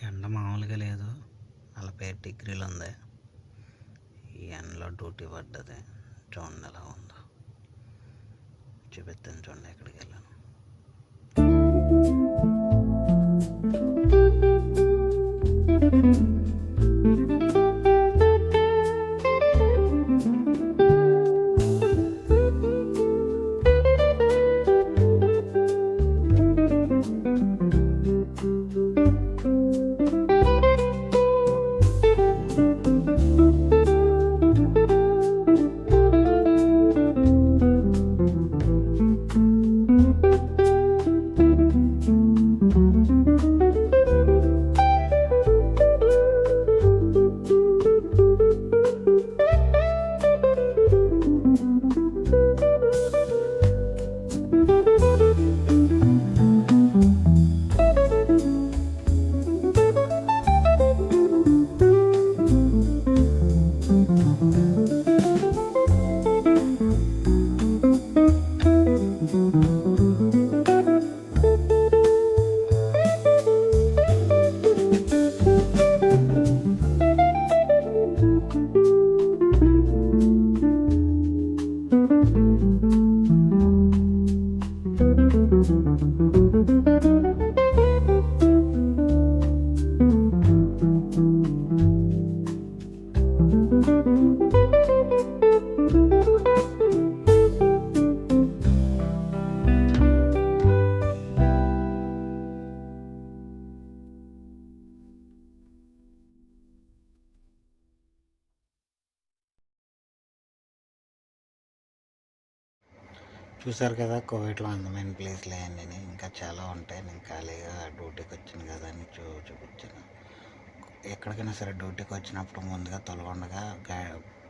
ఎండ మామూలుగా లేదు, 45 డిగ్రీలు ఉంది. ఈ ఎండలో డ్యూటీ పడ్డది. చూడండి ఎలా ఉందో, చూపిస్తాను చూడండి ఎక్కడికి వెళ్ళాను. చూసారు కదా కోవిడ్లో అందమైన ప్లేస్లు అన్నీ, ఇంకా చాలా ఉంటాయి. నేను ఖాళీగా డ్యూటీకి వచ్చాను కదా అని చూపించాను. ఎక్కడికైనా సరే డ్యూటీకి వచ్చినప్పుడు ముందుగా తొలగొండగా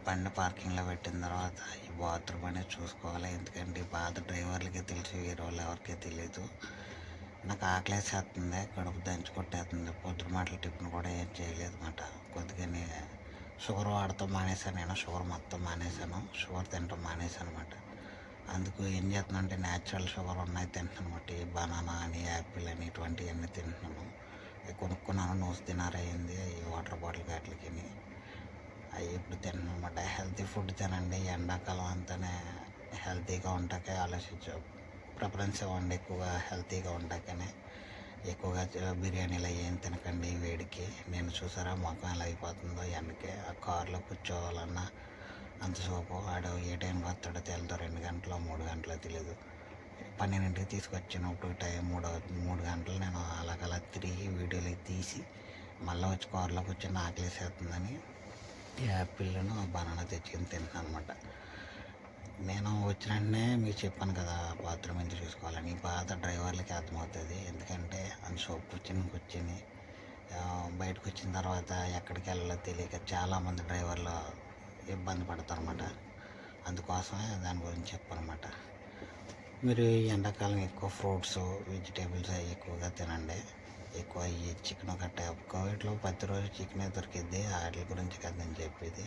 బండి పార్కింగ్లో పెట్టిన తర్వాత ఈ బాత్రూమ్ అనేది చూసుకోవాలి. ఎందుకంటే పాత డ్రైవర్లకి తెలిసి వేరే వాళ్ళు ఎవరికీ తెలియదు. నాకు ఆకలేసేస్తుంది, కడుపు దంచి కొట్టేస్తుంది. పొద్దున మాటలు టిఫిన్ కూడా ఏం చేయలేదు అన్నమాట. కొద్దిగా షుగర్ వాడటం మానేశాను. నేను షుగర్ మొత్తం మానేశాను, షుగర్ తినటం మానేశాను అనమాట. అందుకు ఏం చేస్తున్నాను అంటే న్యాచురల్ షుగర్ ఉన్నాయి తింటున్నాను అనమాట. ఈ బనానా అని, యాపిల్ అని ఇటువంటివన్నీ తింటున్నాను. అవి కొనుక్కున్నాను. నూసి తినారయ్యింది ఈ వాటర్ బాటిల్ వాటికి అవి ఇప్పుడు తిన్నాను అనమాట. హెల్తీ ఫుడ్ తినండి. ఎండాకాలం అంతానే హెల్తీగా ఉంటాకే ఆలోచించు, ప్రిఫరెన్స్ ఇవ్వండి ఎక్కువగా హెల్తీగా ఉంటాకనే. ఎక్కువగా బిర్యానీలు ఏం తినకండి వేడికి. నేను చూసారా మొఖం ఎలా అయిపోతుందో ఎండకి. ఆ కారులో కూర్చోవాలన్నా అంతసేపు ఆడు ఏ టైంకి వస్తాడో తెలియదు. 2 గంటలు 3 గంటలో తెలియదు. 12ంటికి తీసుకొచ్చినప్పుడు టైం 3 గంటలు నేను అలాగలా తిరిగి వీడియోలు తీసి మళ్ళీ వచ్చి కారులో కూర్చొని ఆకలేసేస్తుందని యాపిల్ను బనానా తెచ్చుకొని తింటున్నాను అనమాట. నేను వచ్చిన వెంటనే మీకు చెప్పాను కదా బాత్రూమ్ ఎంత చూసుకోవాలని. పాత డ్రైవర్లకి అర్థమవుతుంది. ఎందుకంటే అంత సోపు కూర్చొని బయటకు వచ్చిన తర్వాత ఎక్కడికి వెళ్ళాలో తెలియక చాలామంది డ్రైవర్లు ఇబ్బంది పడతారు అన్నమాట. అందుకోసమే దాని గురించి చెప్పనమాట. మీరు ఈ ఎండాకాలం ఎక్కువ ఫ్రూట్స్, వెజిటేబుల్స్ అవి ఎక్కువగా తినండి. ఎక్కువ ఈ చికెన్ గట్ట కోవిడ్లో ప్రతిరోజు చికెనే దొరికిద్ది. వాటి గురించి కదని చెప్పేది.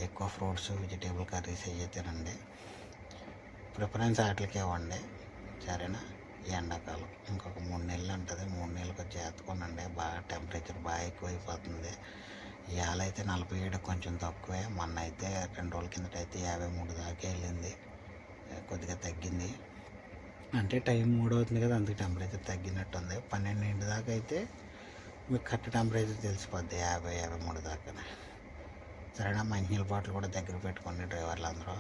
ఎక్కువ ఫ్రూట్స్, వెజిటేబుల్ కర్రీస్ అవి తినండి. ప్రిఫరెన్స్ వాటికి ఇవ్వండి, సరేనా? ఈ ఎండాకాలం ఇంకొక 3 నెలలు ఉంటుంది. 3 నెలలు కొంచెం ఎత్తుకోనండి. బాగా టెంపరేచర్ బాగా ఎక్కువైపోతుంది. ఇవాళ అయితే 47 కొంచెం తక్కువే. మొన్న అయితే 2 రోజుల కిందట అయితే 53 దాకా వెళ్ళింది. కొద్దిగా తగ్గింది. అంటే టైం 3 అవుతుంది కదా, అందుకు టెంపరేచర్ తగ్గినట్టు ఉంది. 12 దాకా అయితే మీకు కరెక్ట్ టెంపరేచర్ తెలిసిపోద్ది, 50-53 దాకా. సరేనా? మంచినీళ్ళ బాటిల్ కూడా దగ్గర పెట్టుకోండి డ్రైవర్లు అందరూ.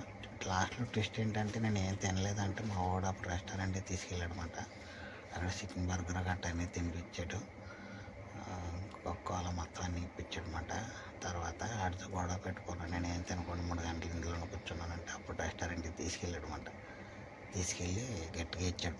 లాస్ట్లో ట్విస్ట్ ఏంటంటే నేను ఏం తినలేదంటే మా వాడు అప్పుడు రెస్టారెంట్కి తీసుకెళ్ళాడు అనమాట. అక్కడ చికెన్ బర్గర్ గట్ట అన్నీ తినిపించాడు. కోలా మొత్తం అన్నీ ఇప్పించాడు అనమాట. తర్వాత ఆడితో గొడవ పెట్టుకున్నాను. నేను ఏం తినకుండా 3 గంటలు ఇందులో కూర్చున్నానంటే అప్పుడు రెస్టారెంట్కి తీసుకెళ్ళాడు అనమాట. తీసుకెళ్ళి గట్టిగా ఇచ్చాడు.